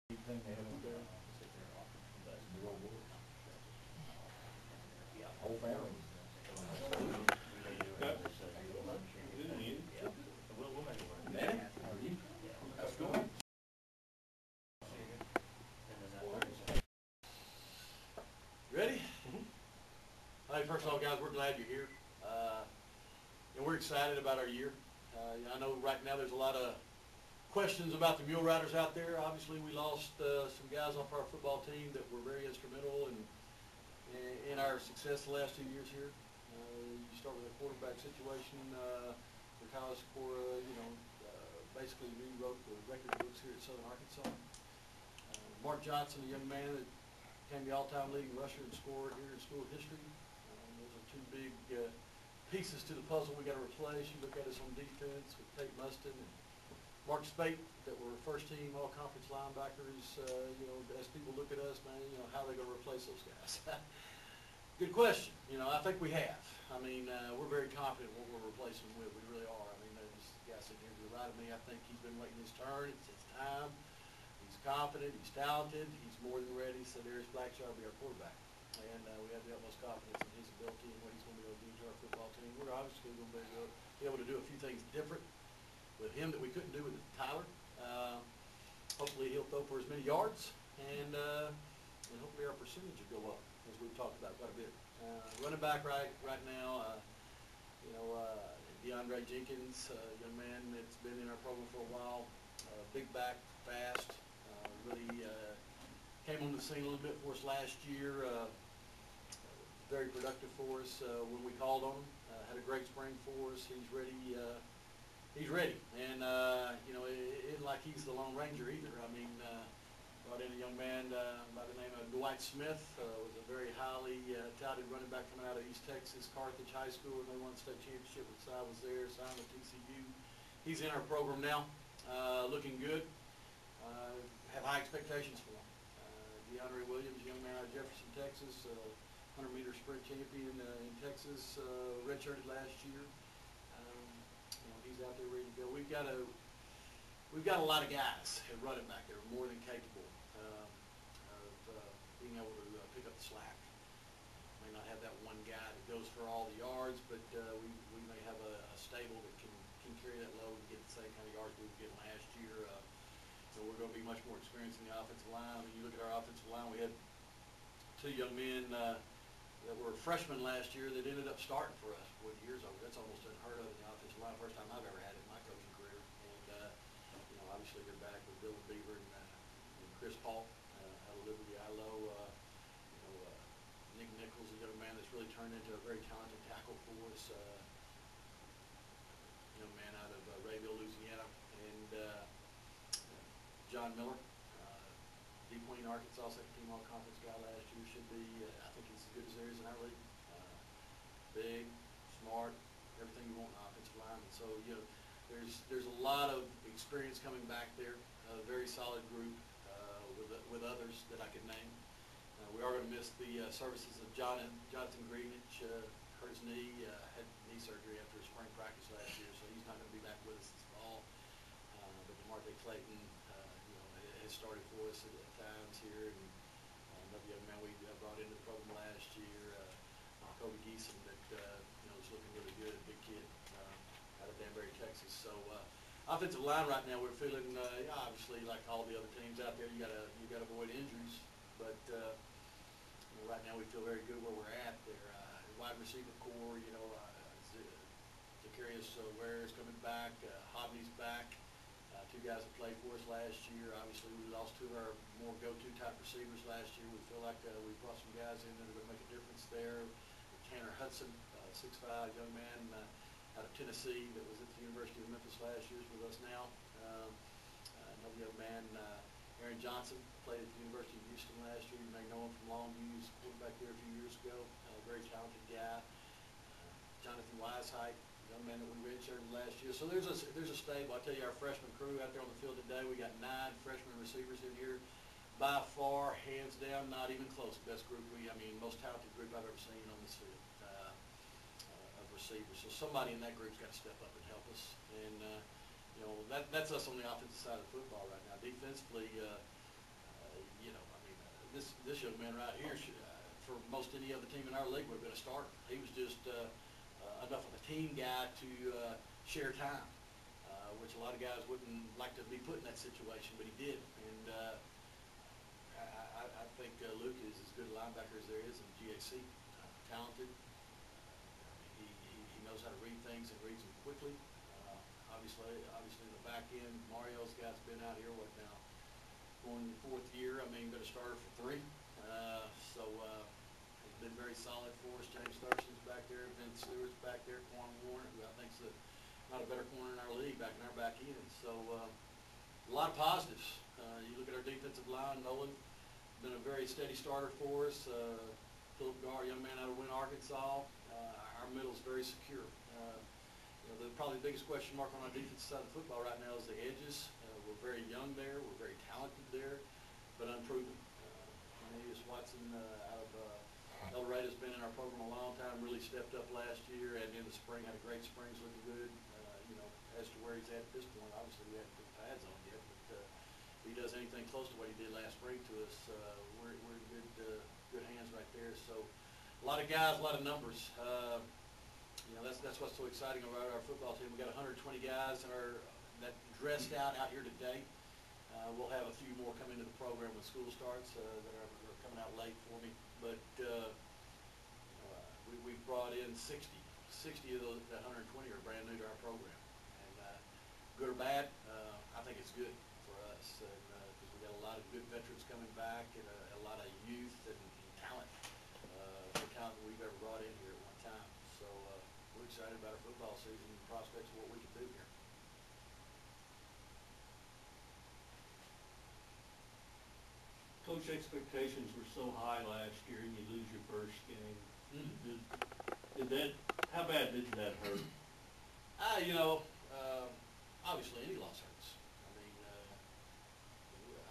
Thing they have up there. Whole family. Manny, how are you? How's it going? Ready? Hey, first of all, guys, we're glad you're here. And we're excited about our year. I know right now there's a lot of questions about the Mule Riders out there. Obviously, we lost some guys off our football team that were very instrumental in our success the last 2 years here. You start with a quarterback situation. Kyle Sikora, basically rewrote the record books here at Southern Arkansas. Mark Johnson, a young man that became the all-time leading rusher and scorer here in school history. Those are two big pieces to the puzzle we got to replace. You look at us on defense with Tate Mustin and Mark Spate that were first-team all-conference linebackers. As people look at us, man, how are they going to replace those guys? Good question. I think we have. We're very confident what we're replacing with. We really are. This guy sitting here to the right of me, I think he's been waiting his turn. It's his time. He's confident. He's talented. He's more than ready. So Darius Blackshaw will be our quarterback. And we have the utmost confidence in his ability and what he's going to be able to do to our football team. We're obviously going to be able to do a few things different with him that we couldn't do with Tyler. Hopefully he'll throw for as many yards, and hopefully our percentage will go up, as we've talked about quite a bit. Running back right now, DeAndre Jenkins, a young man that's been in our program for a while, big back, fast, really came on the scene a little bit for us last year. Very productive for us when we called on him. Had a great spring for us. He's ready. He's ready, and it isn't like he's the Lone Ranger either. Brought in a young man by the name of Dwight Smith. Was a very highly touted running back coming out of East Texas, Carthage High School, and they won the state championship. When Si was there, signed with TCU. He's in our program now, looking good. Have high expectations for him. DeAndre Williams, young man out of Jefferson, Texas, 100-meter sprint champion in Texas, redshirted last year. He's out there ready to go. We've got a lot of guys at running back that are more than capable of being able to pick up the slack. May not have that one guy that goes for all the yards, but we may have a stable that can carry that load and get the same kind of yards we were getting last year. So we're going to be much more experienced in the offensive line. When you look at our offensive line, we had two young men that were freshmen last year that ended up starting for us 4 years ago. That's almost unheard of in the offensive line. First time I've ever had it in my coaching career. And obviously they're back with Dylan Beaver and Chris Paul out of Liberty Ilo. Nick Nichols, a young man that's really turned into a very talented tackle for us. Young man out of Rayville, Louisiana, and John Miller. Deep Wayne, Arkansas, second-team all-conference guy last year. Should be, I think he's as good as there is in our league. Big, smart, everything you want in offensive line. And so, there's a lot of experience coming back there. A very solid group with others that I could name. We are going to miss the services of Jonathan Greenwich. Hurt his knee, had knee surgery after spring practice last year, so he's not going to be back with us this fall. But DeMarte Clayton, has started for us at times here, and another young man we brought into the program last year, Kobe Geeson, that is looking really good, a big kid out of Danbury, Texas. So offensive line right now, we're feeling obviously like all the other teams out there. You got to avoid injuries, but right now we feel very good where we're at there. Wide receiver core, Zacharias Ware is coming back, Hobney's back. Two guys that played for us last year. Obviously, we lost two of our more go-to type receivers last year. We feel like we brought some guys in that are going to make a difference there. Tanner Hudson, 6'5", young man out of Tennessee that was at the University of Memphis last year, is with us now. Another young man, Aaron Johnson, played at the University of Houston last year. You may know him from Longview. He was quarterback there a few years ago. Very talented guy. Jonathan Weisheidt, young man that we redshirted last year. So there's a stable. I tell you, our freshman crew out there on the field today, we got 9 freshman receivers in here. By far, hands down, not even close. Best group most talented group I've ever seen on this field of receivers. So somebody in that group's got to step up and help us. And that's us on the offensive side of football right now. Defensively, man right here, for most any other team in our league, would have been a starter. He was just enough of a team guy to share time, which a lot of guys wouldn't like to be put in that situation, but he did. And I think Luke is as good a linebacker as there is in GAC. Talented. He knows how to read things and reads them quickly. Obviously in the back end, Mario's guy's been out here, what now, going in the 4th year. I mean, been a starter for 3. He's been very solid for us. James Thurston's back there, Vince Stewart's back there, Quan Warren, who I think's not a better corner in our league, back in our back end. So a lot of positives. You look at our defensive line, Nolan, been a very steady starter for us. Philip Gar, young man out of Wynne, Arkansas. Our middle's very secure. Probably the biggest question mark on our defensive side of football right now is the edges. We're very young there. We're very talented there, but unproven. Cornelius Watson out of El Dorado's been in our program a long time, really stepped up last year, and in the spring had a great spring, looking good. As to where he's at this point, obviously we haven't put the pads on yet, but if he does anything close to what he did last spring to us, we're in good hands right there. So a lot of guys, a lot of numbers. That's what's so exciting about our football team. We got 120 guys that dressed out here today. We'll have a few more come into the program when school starts that are coming out late for me. But we've brought in 60 of those. That 120 are brand new to our program. And good or bad, I think it's good for us because we got a lot of good veterans coming back and a lot of youth and talent. The talent that we've ever brought in here at one time. So we're excited about our football season and prospects of what we can do here. Coach, expectations were so high last year, and you lose your first game. How bad did that hurt? Obviously any loss hurts. I mean,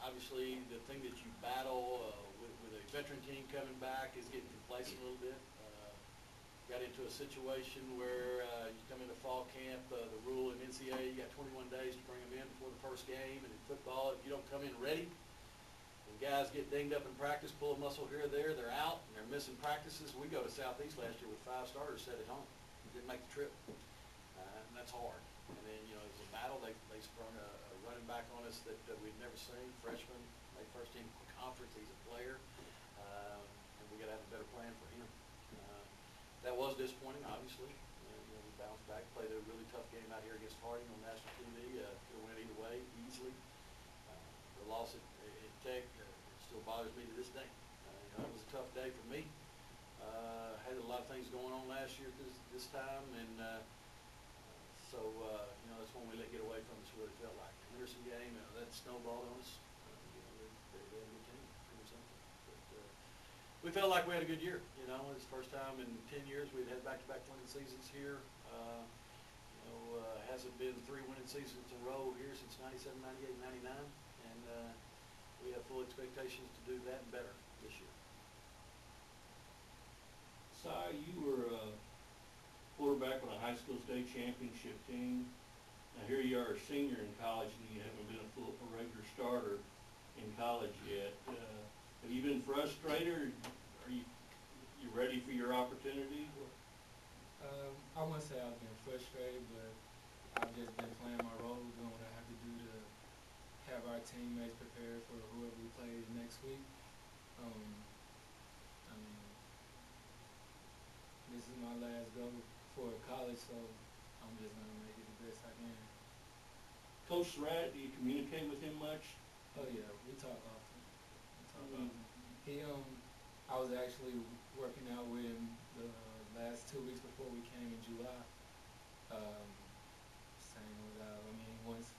obviously the thing that you battle with a veteran team coming back is getting complacent a little bit. Got into a situation where you come into fall camp, the rule in NCAA, you got 21 days to bring them in before the first game, and in football, if you don't come in ready, and guys get dinged up in practice, pull a muscle here or there, they're out, and they're missing practices. We go to Southeast last year with 5 starters set at home. Didn't make the trip, and that's hard. And then, it was a battle. They sprung a running back on us that we'd never seen, freshman, made first team conference, he's a player, and we got to have a better plan for him. That was disappointing, obviously. We bounced back, played a really tough game out here against Harding on national TV. Could have went either way easily. The loss at Tech still bothers me to this day. It was a tough day for me. Had a lot of things going on last year this time, and so that's when we let get away from us. What it felt like. The Henderson game, that snowballed on us. They're a good team. But we felt like we had a good year. It was the first time in 10 years we'd had back-to-back winning seasons here. Hasn't been 3 winning seasons in a row here since 97, 98, 99, and we have full expectations to do that and better this year. Si, you were a quarterback on a high school state championship team. Now here you are a senior in college, and you haven't been a regular starter in college yet. Have you been frustrated, or are you ready for your opportunity? I wouldn't say I've been frustrated, but I've just been playing my role, doing what I have to do to have our teammates prepared for whoever we play next week. This is my last go for college, so I'm just going to make it the best I can. Coach Surratt, do you communicate with him much? Oh yeah, we talk often. I was actually working out with him the last 2 weeks before we came in July. Same with once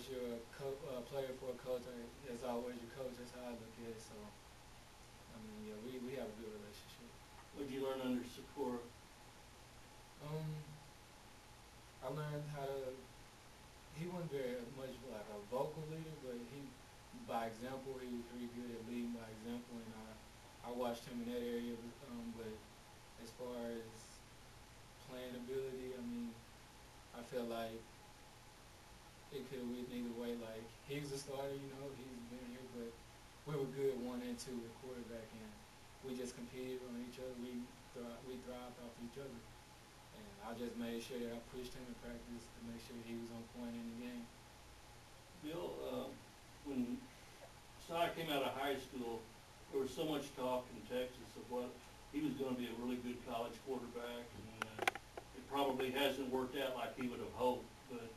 you're a player for a coach, it's always your coach. That's how I look at it. So, we have a good relationship. What did you learn under Sakura? I learned how to. He wasn't very much like a vocal leader, but by example, he was pretty good at leading by example, and I watched him in that area. But as far as playing ability, I feel like it could have went either way. Like, he was a starter, he's been here, but we were we're good 1 and 2 with quarterback, and we just competed on each other. We thrived off each other, and I just made sure that I pushed him in practice to make sure he was on point in the game. Bill, when Si came out of high school, there was so much talk in Texas of what he was going to be a really good college quarterback, and it probably hasn't worked out like he would have hoped. But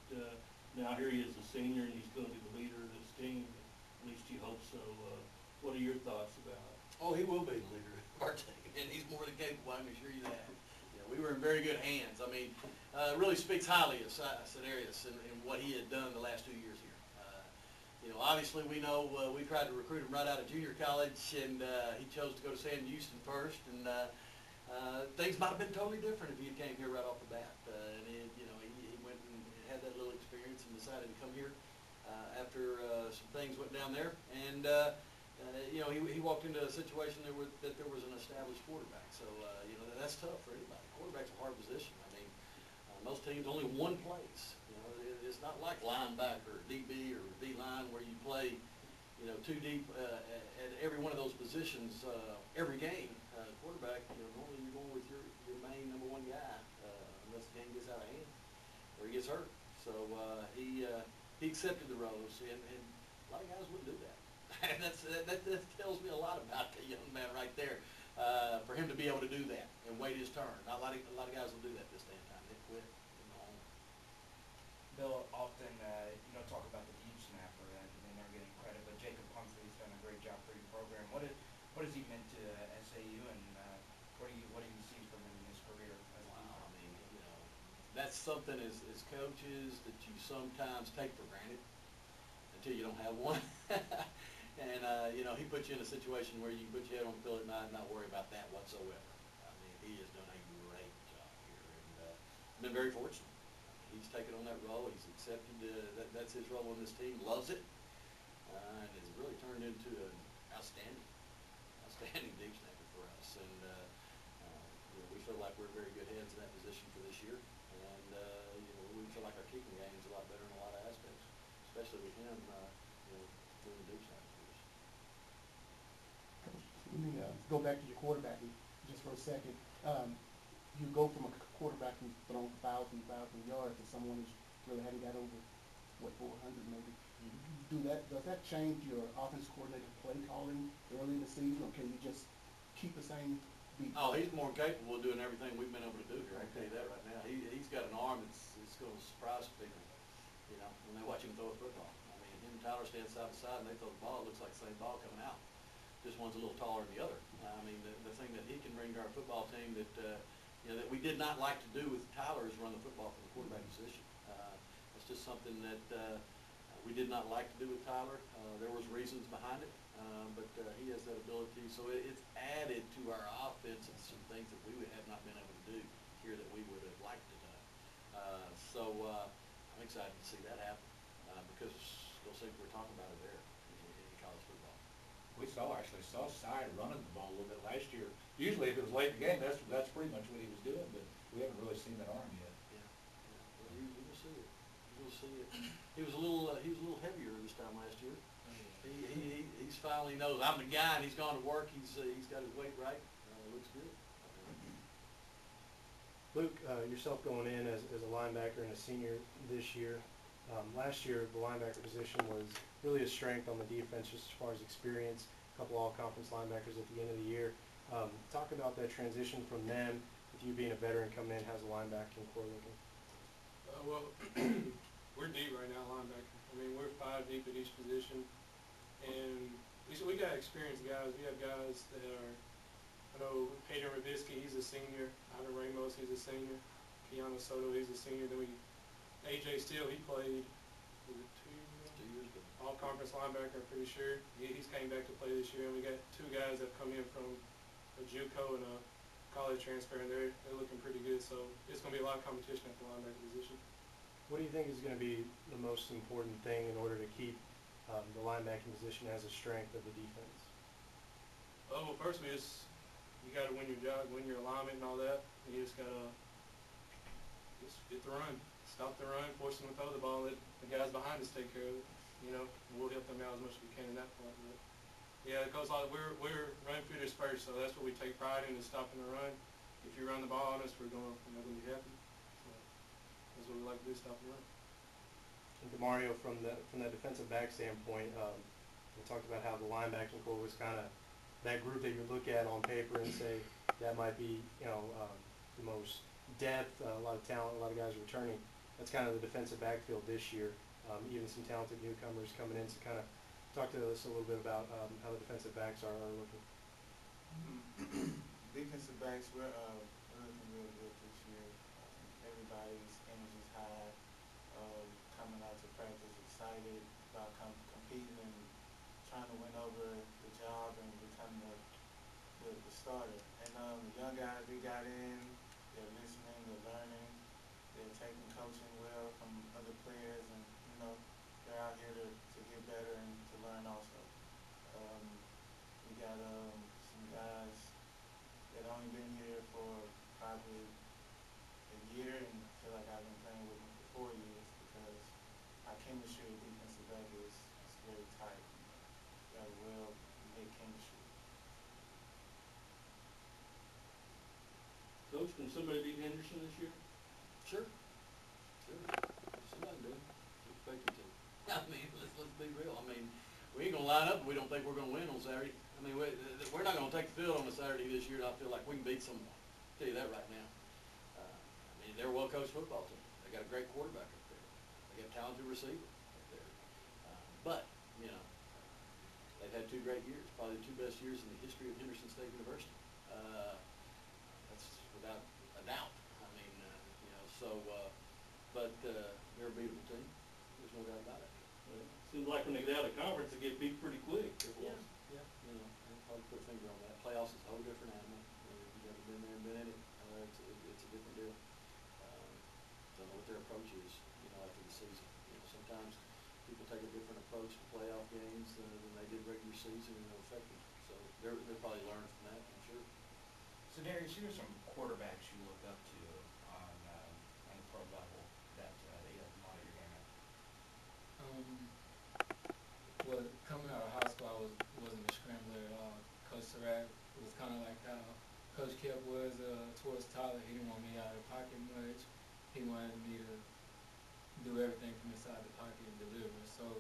now here he is a senior, and he's going to be the leader of this team. At least you hope so. What are your thoughts about it? Oh, he will be the leader of our team, and he's more than capable, I can assure you that. Yeah, we were in very good hands. I mean, really speaks highly of Cenarius and what he had done the last 2 years here. Obviously we know we tried to recruit him right out of junior college, and he chose to go to Sam Houston first, and things might have been totally different if he had came here right off the bat. And he went and had that little experience and decided to come here after some things went down there, and he walked into a situation that there was an established quarterback. So that's tough for anybody. Quarterback's a hard position. I mean, most teams only one place. It's not like linebacker, DB, or D-line where you play, too deep at every one of those positions every game. Quarterback, normally you're going with your main number 1 guy unless the game gets out of hand or he gets hurt. So he accepted the roles, and a lot of guys wouldn't do that. And that tells me a lot about the young man right there. For him to be able to do that and wait his turn. Not a lot of guys will do that this day and time. They quit. Bill, often talk about the deep snapper and they never getting credit, but Jacob Humphrey's done a great job for your program. What has he meant to SAU, and what do you see from him in his career as a deep snapper? I mean, that's something as coaches that you sometimes take for granted until you don't have one. And he puts you in a situation where you can put your head on the pillow at night and not worry about that whatsoever. I mean, he has done a great job here, and been very fortunate. He's taken on that role. He's accepted that's his role on this team. Loves it, and has really turned into an outstanding deep snapper for us. And we feel like we're in very good hands in that position for this year. And we feel like our kicking game is a lot better in a lot of aspects, especially with him doing the deep snapper for us. Let me go back to your quarterbacking just for a second. You go from a quarterback who's thrown 1,000 yards to someone who's really hadn't got over, 400 maybe. Mm-hmm. Does that change your offense coordinator play calling early in the season, or can you just keep the same beat? Oh, he's more capable of doing everything we've been able to do here. I can tell you that right now. He's got an arm that's going to surprise people, when they watch him throw a football. I mean, him and Tyler stand side by side, and they throw the ball. It looks like the same ball coming out. Just one's a little taller than the other. I mean, the thing that he can bring to our football team that that we did not like to do with Tyler is run the football from the quarterback position. It's just something that we did not like to do with Tyler. There was reasons behind it, but he has that ability. So it's added to our offense and some things that we have not been able to do here that we would have liked to do. So I'm excited to see that happen because those things we're talking about are there in college football. We actually saw Sy running the ball a little bit last year. Usually if it was late in the game, that's pretty much what he was doing, but we haven't really seen that arm yet. Yeah. Well, you will see it. You will see it. He was a little heavier this time last year. He's finally knows I'm the guy, and he's gone to work. He's got his weight right. Looks good. Luke, yourself going in as a linebacker and a senior this year. Last year, the linebacker position was really a strength on the defense just as far as experience, a couple all-conference linebackers at the end of the year. Talk about that transition from them, with you being a veteran coming in, how's the linebacking core looking? Well, we're deep right now, linebacker. I mean, we're 5 deep at each position, and we got experienced guys. We have guys that are, I know Hayden Rabisky, he's a senior. Ivan Ramos, he's a senior. Keanu Soto, he's a senior. Then AJ Steele, he played, was it 2 years ago? 2 years ago. All-conference linebacker, I'm pretty sure. He's came back to play this year, and we got 2 guys that come in from a JUCO and a college transfer, and they're looking pretty good. So it's going to be a lot of competition at the linebacker position. What do you think is going to be the most important thing in order to keep the linebacking position as a strength of the defense? Oh, well, first you got to win your job, win your alignment and all that. And you just got to get the run. Stop the run, force them to throw the ball, let the guys behind us take care of it. We'll help them out as much as we can in that part. But Yeah, because we're running through this first, so that's what we take pride in, is stopping the run. If you run the ball on us, we're not gonna be happy. So that's what we like to do, stop the run. And DeMario, from that defensive back standpoint, we talked about how the linebacking core was kind of that group that you look at on paper and say that might be, the most depth, a lot of talent, a lot of guys returning. That's kind of the defensive backfield this year. Even some talented newcomers coming in. So kind of talk to us a little bit about how the defensive backs are looking. Defensive backs, we're looking real good this year. Everybody's energy's high, coming out to practice excited about competing and trying to win over the job and becoming the starter. And the young guys we got in, they're listening, they're learning, they're taking coaching well from other players, and they're out here to get better and to learn also. We got some guys that only been here for probably a year, and I feel like I've been playing with them for 4 years because our chemistry with defensive back is very tight. We got a real good chemistry. Coach, can somebody beat Henderson this year? Sure. Somebody do. Expect them to. I mean, let's be real. I mean, we ain't gonna line up and we don't think we're gonna win on Saturday. I mean, we're not gonna take the field on a Saturday this year and I feel like we can beat someone. I'll tell you that right now. I mean, they're a well-coached football team. They got a great quarterback up there. They got a talented receiver up there. But they've had 2 great years, probably the 2 best years in the history of Henderson State University. That's without a doubt. I mean, but they're a beatable team. There's no doubt about it. Seems like when they get out of conference, they get beat pretty quick. Yeah. I'd probably put a finger on that. Playoffs is a whole different animal. You've never been there and been in it. It's a different deal. Don't know what their approach is, after the season. Sometimes people take a different approach to playoff games than they did regular season, and it'll affect them. So they're probably learned from that, I'm sure. So Darius, who are some quarterbacks you look up to on the pro level that you have model your game at? Well, coming out of high school, I wasn't a scrambler at all. Coach Surratt was kind of like how Coach Kemp was towards Tyler. He didn't want me out of the pocket much. He wanted me to do everything from inside the pocket and deliver. So,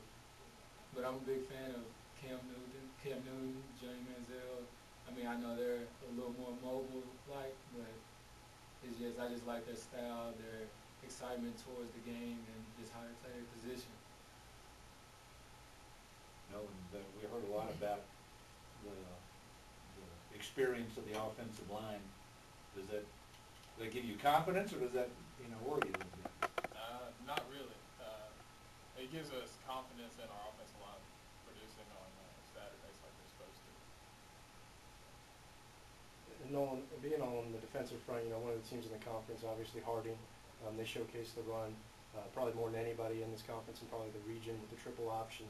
but I'm a big fan of Cam Newton, Johnny Manziel. I mean, I know they're a little more mobile, but I just like their style, their excitement towards the game, and just how they play their position. We heard a lot about the experience of the offensive line. Does that give you confidence, or does that worry you a little bit? Not really. It gives us confidence in our offensive line producing on Saturdays like they're supposed to. And Nolan, being on the defensive front, one of the teams in the conference, obviously Harding, they showcase the run probably more than anybody in this conference and probably the region with the triple option.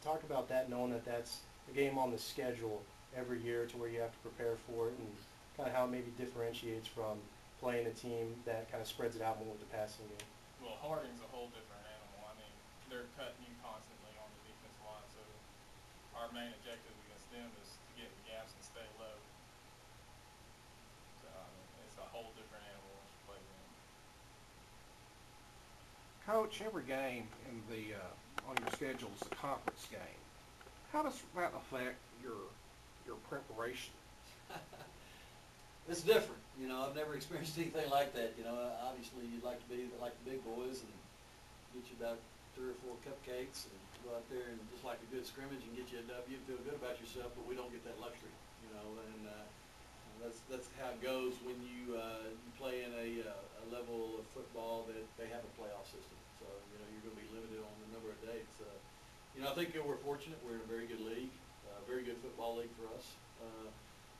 Talk about that, knowing that that's a game on the schedule every year to where you have to prepare for it, and kind of how it maybe differentiates from playing a team that kind of spreads it out more with the passing game. Well, Harding's a whole different animal. I mean, they're cutting you constantly on the defensive line, so our main objective against them is to get in the gaps and stay low. So, I mean, it's a whole different animal once you play them. Coach, every game in the on your schedule is a conference game. How does that affect your preparation? It's different. I've never experienced anything like that. Obviously you'd like to be like the big boys and get you about 3 or 4 cupcakes and go out there and just like a good scrimmage and get you a W and feel good about yourself, but we don't get that luxury, and that's how it goes when you play in a level of football that they have a playoff system. So, you're going to be limited on the number of dates. I think we're fortunate. We're in a very good league, very good football league for us.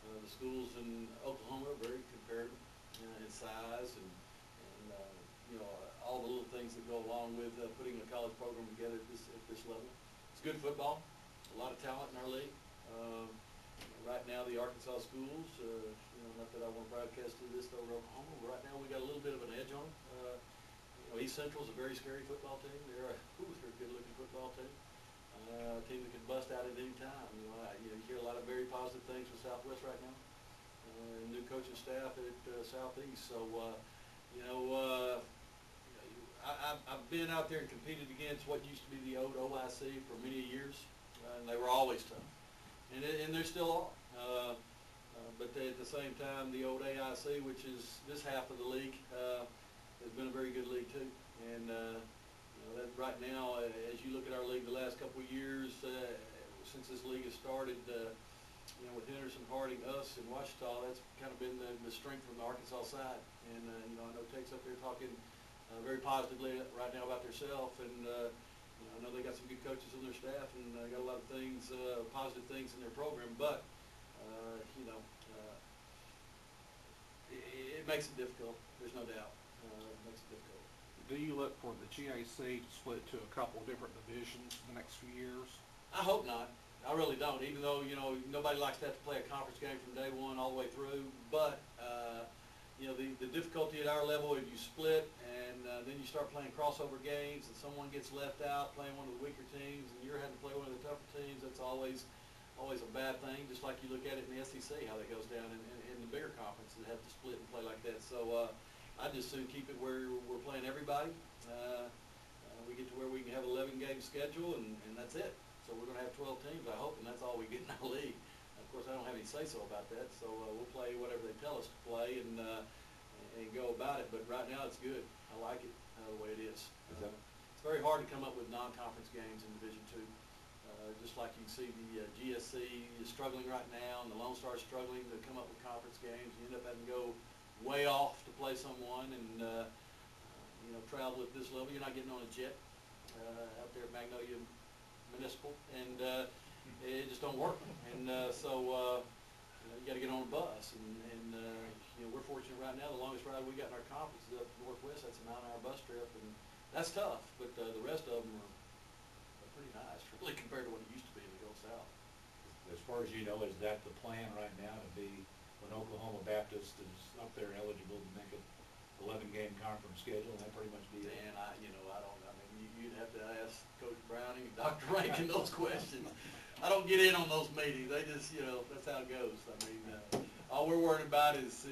The schools in Oklahoma are very comparative in size and all the little things that go along with putting a college program together at this level. It's good football, a lot of talent in our league. Right now, the Arkansas schools, not that I want to broadcast this over Oklahoma, but right now we got a little bit of an edge on them. East Central's a very scary football team. They're a good-looking football team. A team that can bust out at any time. good things with Southwest right now. And new coaching staff at Southeast. So, I've been out there and competed against what used to be the old OIC for many years, and they were always tough, and they still are. But at the same time, the old AIC, which is this half of the league, has been a very good league too. And that right now, as you look at our league the last couple of years, since this league has started, with Henderson, Harding, us, and Washita, that's kind of been the strength from the Arkansas side. And I know Tate's up there talking very positively right now about themselves, and I know they got some good coaches on their staff, and got a lot of things, positive things in their program. But it makes it difficult. There's no doubt. It makes it difficult. Do you look for the GAC to split to a couple of different divisions in the next few years? I hope not. I really don't, even though, nobody likes to have to play a conference game from day one all the way through. But, the difficulty at our level, if you split and then you start playing crossover games and someone gets left out playing one of the weaker teams and you're having to play one of the tougher teams, that's always a bad thing. Just like you look at it in the SEC, how that goes down in the bigger conferences that have to split and play like that. So I'd just soon keep it where we're playing everybody. We get to where we can have 11-game schedule, and that's it. So we're going to have 12 teams, I hope, and that's all we get in our league. Of course, I don't have any say-so about that, so we'll play whatever they tell us to play and go about it. But right now, it's good. I like it the way it is. It's very hard to come up with non-conference games in Division II. Just like you can see the GSC is struggling right now, and the Lone Star is struggling to come up with conference games. You end up having to go way off to play someone, and travel at this level. You're not getting on a jet out there at Magnolia Municipal, and it just don't work. And so you got to get on a bus, and we're fortunate right now. The longest ride we got in our conference is up Northwest. That's a 9-hour bus trip, and that's tough. But the rest of them are pretty nice, really, compared to what it used to be to go south. As far as you know, is that the plan right now, to be when Oklahoma Baptist is up there eligible to make an 11-game conference schedule, and that pretty much be it? And I don't. I mean, you'd have to ask Coach Browning and Dr. Rankin those questions. I don't get in on those meetings. They just, that's how it goes. I mean, all we're worried about is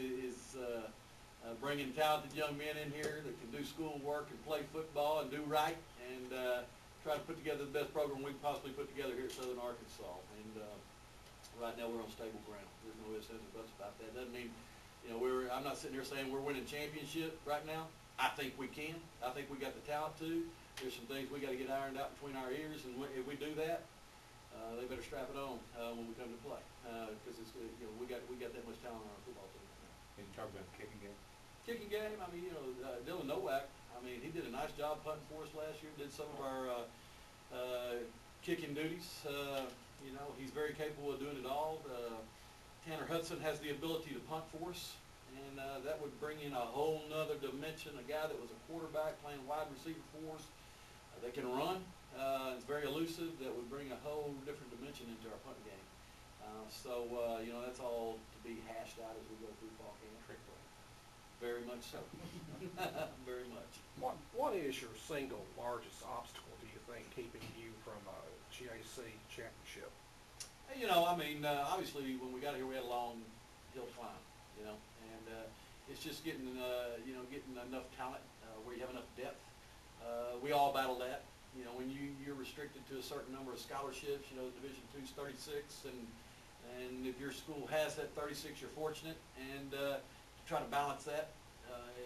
bringing talented young men in here that can do school work and play football and do right, and try to put together the best program we can possibly put together here at Southern Arkansas. And right now we're on stable ground. There's no ifs, ands, or buts about that. Doesn't mean, I'm not sitting here saying we're winning championship right now. I think we can. I think we got the talent to. There's some things we got to get ironed out between our ears, and if we do that, they better strap it on when we come to play, because it's we got that much talent on our football team right now. Can you talk about the kicking game? Kicking game, I mean, Dylan Nowak, I mean, he did a nice job punting for us last year, did some of our kicking duties. He's very capable of doing it all. Tanner Hudson has the ability to punt for us, and that would bring in a whole nother dimension, a guy that was a quarterback playing wide receiver for us that can run. It's very elusive. That would bring a whole different dimension into our punt game. So that's all to be hashed out as we go through fall camp. Trick play. Very much so. Very much. What is your single largest obstacle, do you think, keeping you from a GAC championship? Obviously when we got here we had a long hill to climb, and it's just getting enough talent where you have enough depth. We all battle that. When you're restricted to a certain number of scholarships, Division II's 36, and if your school has that 36, you're fortunate, and to try to balance that,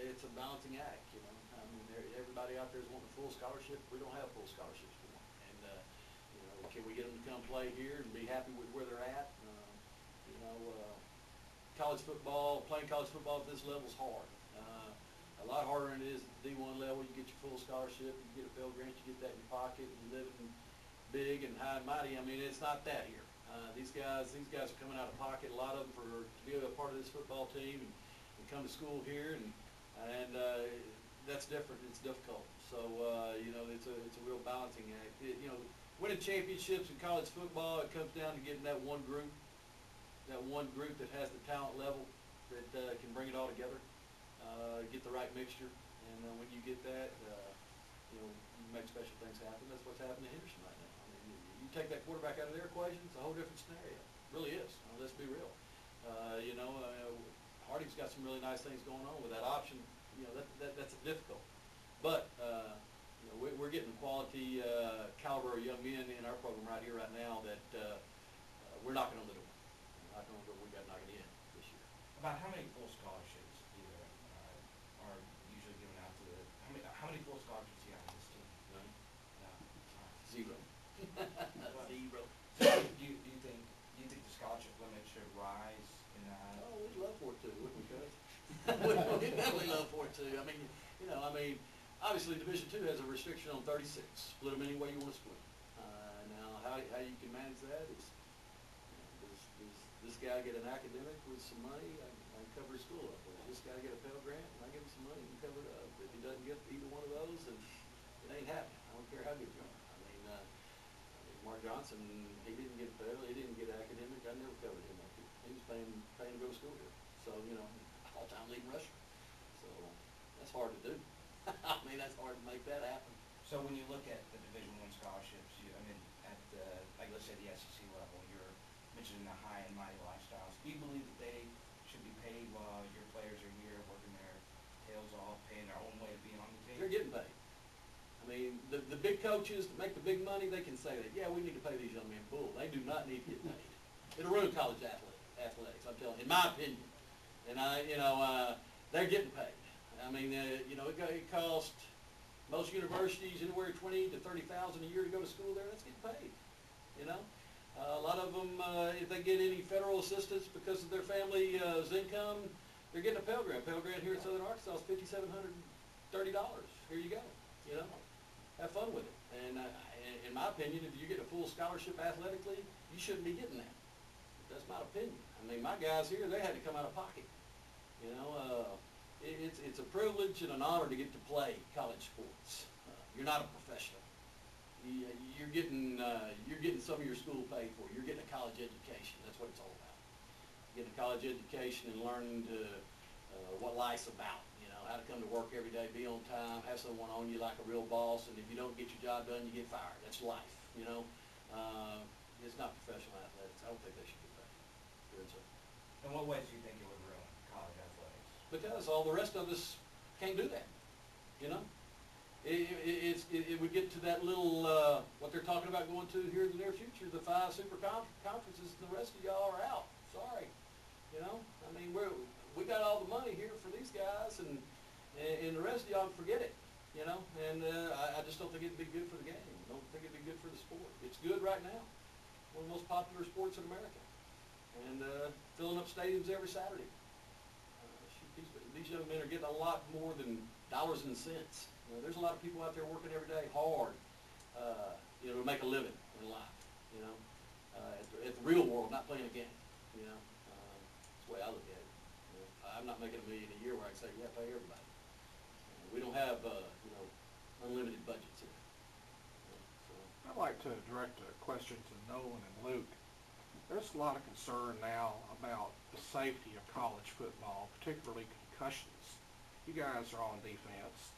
it's a balancing act. Everybody out there is wanting a full scholarship. We don't have full scholarships for them, and can we get them to come play here and be happy with where they're at? College football, playing college football at this level is hard. A lot harder than it is at the D1 level. You get your full scholarship, you get a Pell Grant, you get that in your pocket, and you live in big and high and mighty. I mean, it's not that here. These guys are coming out of pocket. A lot of them to be a part of this football team and come to school here, and that's different. It's difficult. So it's a real balancing act. Winning championships in college football, it comes down to getting that one group that has the talent level that can bring it all together. Get the right mixture, and when you get that, you make special things happen. That's what's happening to Henderson right now. I mean, you take that quarterback out of their equation, it's a whole different scenario. It really is. Let's be some really nice things going on with that option. You know, that's difficult. But, you know, we're getting quality, caliber of young men in our program right here, right now that, we're knocking on the door. We're knocking on the door, we gotta knock it in this year. About how many full scholarships either, are usually given out to the, how many full scholarships do you have on this team? None? No. Zero. Zero. So do you think the scholarship limit should rise in that? Oh, we'd love for it to, wouldn't we, Coach? We'd definitely love for it to. I mean, you know, obviously Division II has a restriction on 36. Split them any way you want to split them. Now, how you can manage that is, you know, does this guy get an academic with some money? I can cover his school up. Or does this guy get a Pell Grant and I give him some money and cover it up? If he doesn't get either one of those, then it ain't happening. I don't care how good you are. Mark Johnson, he didn't get Pell, he didn't get academic. I never covered him up here. He was paying to go to school here. So, you know, all-time leading rusher. So that's hard to do. That's hard to make that happen. So when you look at the Division I scholarships, at the, like let's say the SEC level, you're mentioning the high and mighty lifestyles. Do you believe that they should be paid while your players are here working their tails off, paying their own way of being on the team? They're getting paid. The big coaches that make the big money, they can say that, yeah, we need to pay these young men full. They do not need to get paid. It'll ruin college athletics, I'm telling you, in my opinion. And they're getting paid. It costs most universities anywhere $20,000 to $30,000 a year to go to school there. That's getting paid. A lot of them, if they get any federal assistance because of their family's income, they're getting a Pell Grant. Pell Grant here in Southern Arkansas is $5,730. Here you go. Have fun with it. And in my opinion, if you get a full scholarship athletically, you shouldn't be getting that. That's my opinion. My guys here, they had to come out of pocket. It's a privilege and an honor to get to play college sports. You're not a professional. You're getting some of your school paid for. You're getting a college education. That's what it's all about. Getting a college education and learning what life's about. How to come to work every day, be on time, have someone on you like a real boss, and if you don't get your job done, you get fired. That's life. It's not professional athletics. I don't think they should get paid. Doing so. In what ways do you think it would ruin college athletics? Because all the rest of us can't do that. It would get to that little, what they're talking about going to here in the near future, the 5 super conferences, and the rest of y'all are out. Sorry. We got all the money here for these guys, and the rest of y'all forget it. I just don't think it'd be good for the game. I don't think it'd be good for the sport. It's good right now. One of the most popular sports in America. And filling up stadiums every Saturday. These young men are getting a lot more than dollars and cents. There's a lot of people out there working every day hard, to make a living in life, at the real world, not playing a game, that's the way I look at it. I'm not making $1 million a year where I can say, yeah, pay everybody. We don't have, unlimited budgets here. I'd like to direct a question to Nolan and Luke. There's a lot of concern now about the safety of college football, particularly concussions. You guys are on defense.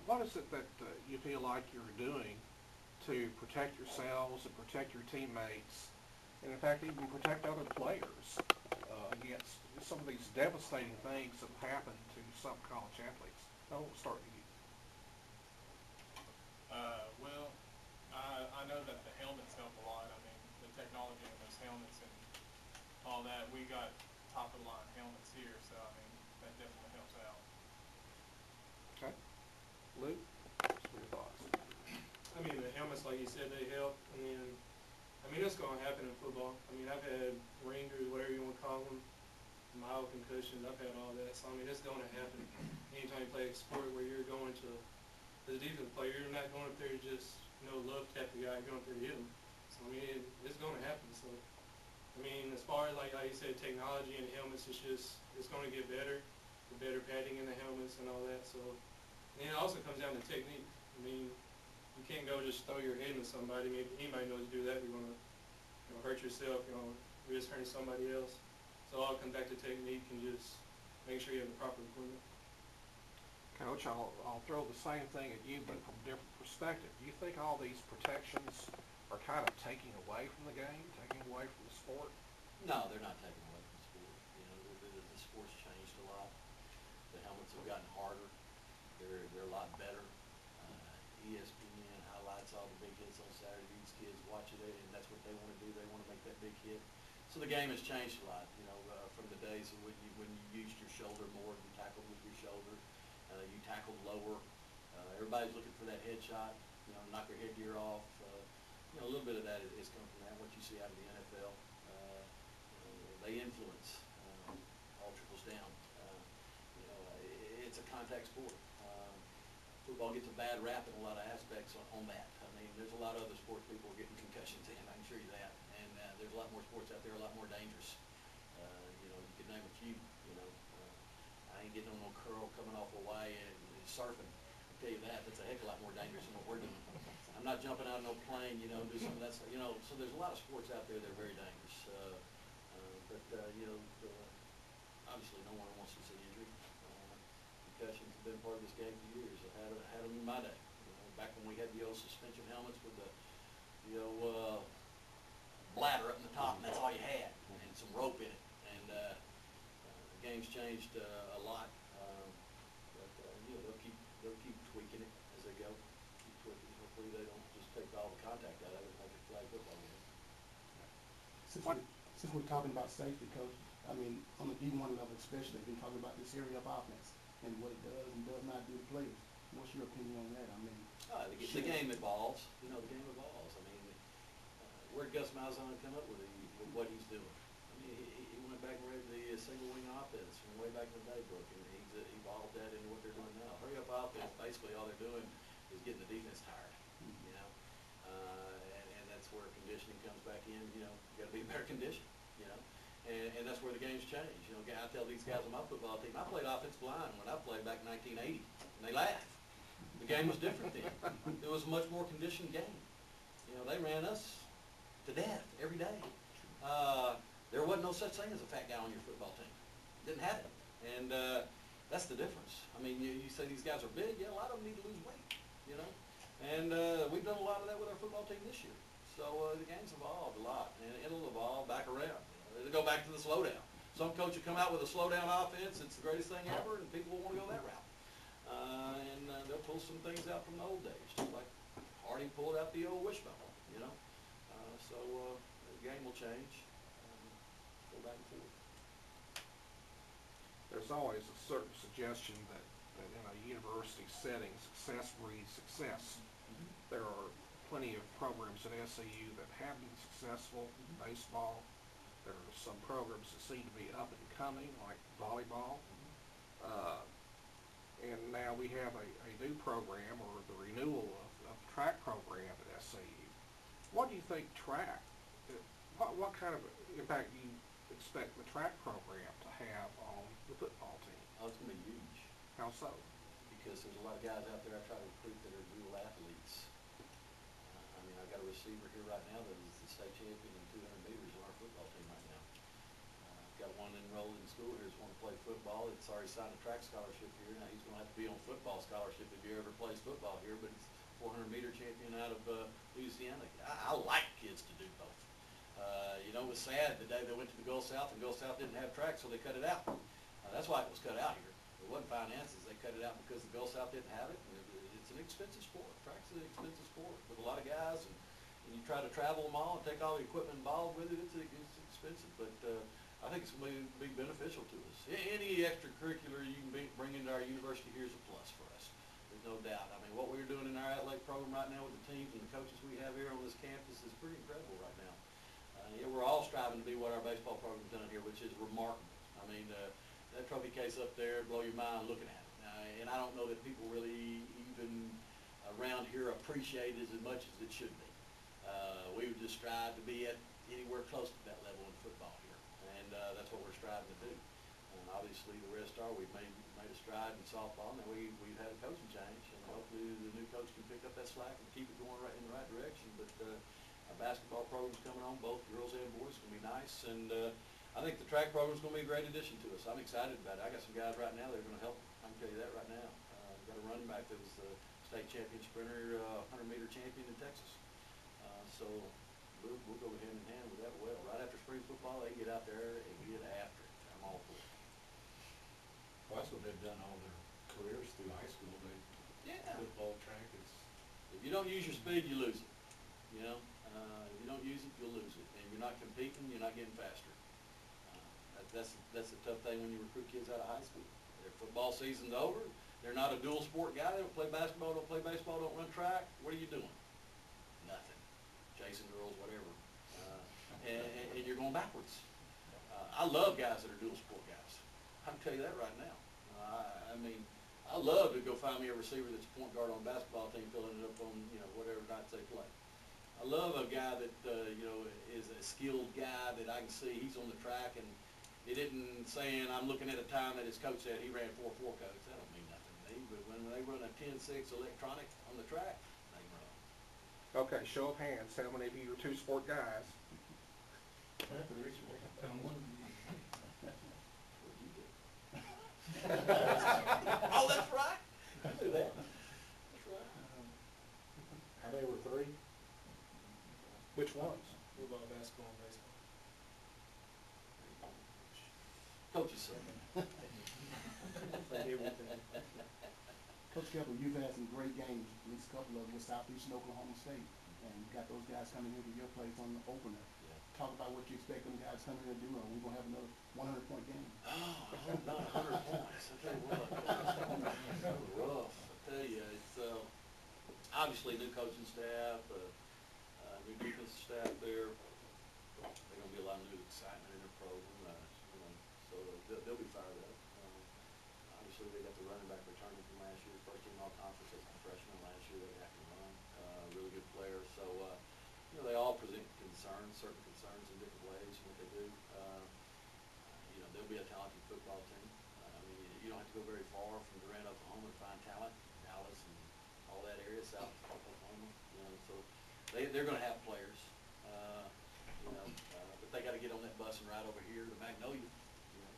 What is it that you feel like you're doing to protect yourselves and protect your teammates, and in fact even protect other players against some of these devastating things that happen to some college athletes? I won't start with you. Well, I know that the helmets help a lot. The technology in those helmets and all that, we got top of the line helmets here, so that definitely helps out. Okay. Luke, what's your thoughts? The helmets, like you said, they help. It's going to happen in football. I've had ringers, whatever you want to call them, mild concussions. I've had all that. So, it's going to happen anytime you play a sport where you're going to, as a defensive player, you're not going up there to just, love tap the guy, going up there to hit him. So, it's going to happen. So, as far as, like you said, technology and helmets, it's going to get better. The better padding in the helmets and all that. So, and it also comes down to technique. You can't go just throw your head into somebody. Maybe anybody knows to do that. You're going to hurt yourself, risk hurting somebody else. So it all comes back to technique and just make sure you have the proper equipment. Coach, I'll throw the same thing at you, but from a different perspective. Do you think all these protections are kind of taking away from the game, taking away from the sport? No, they're not taking away from the sport. the sport's changed a lot. The helmets have gotten harder. They're a lot better. ESPN highlights all the big hits on Saturday. These kids watch it, and that's what they want to do. They want to make that big hit. So the game has changed a lot, you know, from the days of when you used your shoulder more, you tackled with your shoulder, you tackled lower. Everybody's looking for that headshot, you know, knock your headgear off. You know, a little bit of that is come from that. What you see out of the NFL, they influence. All trickles down. You know, it's a contact sport. Football gets a bad rap in a lot of aspects on that. I mean, there's a lot of other sports people are getting concussions in, I can assure you that. And there's a lot more sports out there, a lot more dangerous. You know, you could name a few, you know. I ain't getting on no curl coming off Hawaii and surfing. I'll tell you that, that's a heck of a lot more dangerous than what we're doing. I'm not jumping out of no plane, you know, do some of that stuff, you know. So there's a lot of sports out there that are very dangerous. You know, obviously no one wants to see injury. Concussions have been part of this game for years. I had them in my day. You know, back when we had the old suspension helmets with the old bladder up in the top, and that's all you had, and some rope in it. And the game's changed a lot. You know, they'll keep tweaking it as they go. Keep tweaking. Hopefully they don't just take all the contact out of it and make it a flag football game. Since we're talking about safety, Coach, I mean, on the D1 level especially, they've been talking about this area of offense and what it does and does not do to players. What's your opinion on that? I mean, the game evolves. You know, the game evolves. I mean, where did Gus Malzahn come up with what he's doing? I mean, he went back and read the single wing offense from way back in the day book, and he's evolved that into what they're doing now. Hurry up offense, basically all they're doing is getting the defense tired, you know, and that's where conditioning comes back in. You know, you got to be in better condition, you know, and that's where the game's changed. You know, I tell these guys on my football team, I played offensive line when I played back in 1980, and they laugh. The game was different then. It was a much more conditioned game. You know, they ran us to death every day. There wasn't no such thing as a fat guy on your football team. Didn't have it. And that's the difference. I mean, you say these guys are big. Yeah, a lot of them need to lose weight, you know. And we've done a lot of that with our football team this year. So the game's evolved a lot, and it'll evolve back around. You know, it'll go back to the slowdown. Some coach will come out with a slowdown offense. It's the greatest thing ever, and people will want to go that route. And they'll pull some things out from the old days, just like Harding pulled out the old wishbone, you know. So the game will change, go back and forth. There's always a certain suggestion that in a university setting, success breeds success. There are plenty of programs at SAU that have been successful in baseball. There are some programs that seem to be up and coming, like volleyball. And now we have a new program, or the renewal of track program at SAU. What do you think track, what kind of impact do you expect the track program to have on the football team? Oh, it's going to be huge. How so? Because there's a lot of guys out there I try to recruit that are dual athletes. I mean, I've got a receiver here right now that is the state champion in 200 meters on our football team right now. I've got one enrolled in school here that's want to play football. It's already signed a track scholarship here. Now he's going to have to be on football scholarship if he ever plays football here, but he's 400-meter champion out of Louisiana. I like kids to do both. You know, it was sad the day they went to the Gulf South, and Gulf South didn't have track, so they cut it out. That's why it was cut out here. It wasn't finances. They cut it out because the Gulf South didn't have it. And it's an expensive sport. Track's an expensive sport with a lot of guys, and you try to travel them all and take all the equipment involved with it. It's expensive, but I think it's going to be beneficial to us. Any extracurricular you can bring into our university here is a plus for us. There's no doubt. I mean, what we're doing in our athletic program right now with the teams and the coaches we have here on this campus is pretty incredible right now. Yeah, we're all striving to be what our baseball program's done here, which is remarkable. I mean, that trophy case up there, blow your mind looking at it. And I don't know that people really even around here appreciate it as much as it should be. We would just strive to be at anywhere close to that level in football here, and that's what we're striving to do. And obviously the rest are. We've made a stride in softball. Now we've had a coaching change, and hopefully the new coach can pick up that slack and keep it going right in the right direction. But our basketball program's coming on, both girls and boys. It's going to be nice, and I think the track program's going to be a great addition to us. I'm excited about it. I got some guys right now that are going to help. I can tell you that right now. Got a running back that was the state champion sprinter, 100-meter champion in Texas. So we'll go hand in hand with that well. Right after spring football, they get out there and get after it. I'm all for it. Well, that's what they've done all their careers through high school, Yeah. football, track, it's, If you don't use your speed, you lose it, you know? If you don't use it, you'll lose it, and you're not competing, you're not getting faster. That's the tough thing when you recruit kids out of high school. Their football season's over, they're not a dual sport guy, they don't play basketball, don't play baseball, don't run track, what are you doing? Nothing, chasing girls, whatever, and you're going backwards. I love guys that are dual sport guys, I can tell you that right now. I mean, I love to go find me a receiver that's a point guard on a basketball team, filling it up on, you know, whatever nights they play. I love a guy that, you know, is a skilled guy that I can see he's on the track and it isn't saying I'm looking at a time that his coach said he ran 4.4 coach. That don't mean nothing to me, but when they run a 10.6 electronic on the track, they run. Okay, show of hands, how many of you are two-sport guys? Oh, that's right. I knew that. That's right. how many were three? Which ones? Football, basketball, and baseball. Coaches say. Coach Keppel, you've had some great games, at least a couple of them with Southeastern Oklahoma State, and you got those guys coming into your place on the opener. Yeah. Talk about what you expect them guys coming in to do, or we're gonna have another 100-point game. Oh, I hope not 100 points. I tell you what, it's rough. I tell you, it's obviously new coaching staff, new defensive staff there. There's gonna be a lot of new excitement in their program, you know, so they'll be fired up. Obviously, they got the running back returning from last year, first team all conference as a freshman last year. They have to run, really good players. So, you know, they all present concerns, certain concerns in different ways in what they do. You know, they'll be a talented football team. I mean, you don't have to go very far from Durant, Oklahoma to find talent. Dallas and all that area, South Oklahoma. You know, so they're going to have players. You know, but they got to get on that bus and ride over here to Magnolia. You know,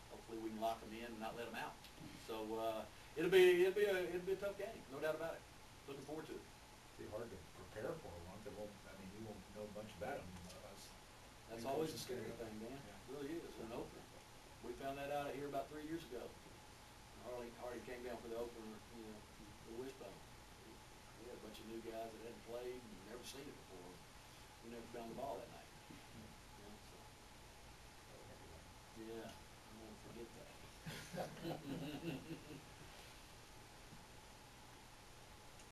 hopefully we can lock them in and not let them out. So it'll be a tough game, no doubt about it. Looking forward to it. Be hard to prepare for one, they won't, I mean, you won't know much about them, That's always a scary thing, man. It really is, an opener. We found that out here about 3 years ago. Hardy came down for the opener, you know, the Wishbone. We had a bunch of new guys that hadn't played and never seen it before. We never found the ball that night. You know, so. Yeah, I won't forget that.